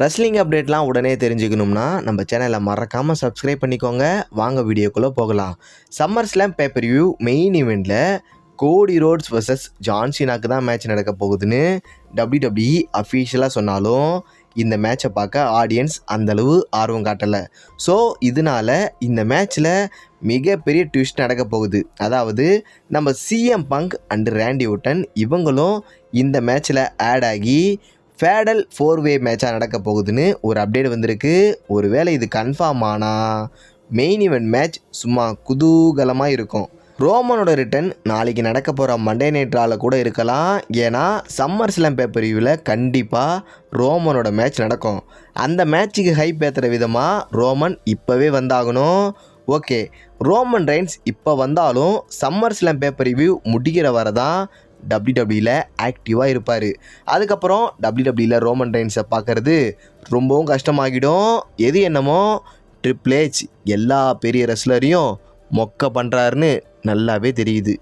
Wrestling அப்டேட்லாம் உடனே தெரிஞ்சுக்கணும்னா நம்ம சேனலை மறக்காமல் சப்ஸ்கிரைப் பண்ணிக்கோங்க. வாங்க வீடியோக்குள்ளே போகலாம். Summer slam paper view main ஈவெண்ட்டில் கோடி ரோட்ஸ் vs ஜான் சீனாக்கு தான் மேட்ச் நடக்க போகுதுன்னு WWE அஃபீஷியலாக சொன்னாலும் இந்த மேட்சை பார்க்க ஆடியன்ஸ் அந்தளவு ஆர்வம் காட்டலை. ஸோ இதனால் இந்த மேட்ச்சில் மிகப்பெரிய ட்விஸ்ட் நடக்க போகுது. அதாவது நம்ம சிஎம் பங்க் அண்ட் ரேண்டி ஓட்டன் இவங்களும் இந்த மேட்ச்சில் ஆட் ஆகி ஃபேடல் 4-வே மேட்சாக நடக்க போகுதுன்னு ஒரு அப்டேட் வந்திருக்கு. ஒருவேளை இது கன்ஃபார்ம் ஆனால் மெயின் ஈவெண்ட் மேட்ச் சும்மா குதூகலமாக இருக்கும். ரோமனோட ரிட்டன் நாளைக்கு நடக்க போகிற மண்டே நைட் ராவில் கூட இருக்கலாம். ஏன்னா சம்மர் ஸ்லாம் பேப்பர் வியூவில் கண்டிப்பாக ரோமனோட மேட்ச் நடக்கும். அந்த மேட்ச்சுக்கு ஹைப் ஏற்றுற விதமாக ரோமன் இப்போவே வந்தாகணும். ஓகே, ரோமன் ரெயின்ஸ் இப்போ வந்தாலும் சம்மர் ஸ்லாம் பேப்பர் வியூ முடிக்கிற வரை தான் WWEல ஆக்டிவாக இருப்பார். அதுக்கப்புறம் WWEல ரோமன் ரெயின்ஸை பார்க்குறது ரொம்பவும் கஷ்டமாகிடும். எது என்னமோ ட்ரிபிள் H எல்லா பெரிய ரெஸ்லரையும் மொக்க பண்ணுறாருன்னு நல்லாவே தெரியுது.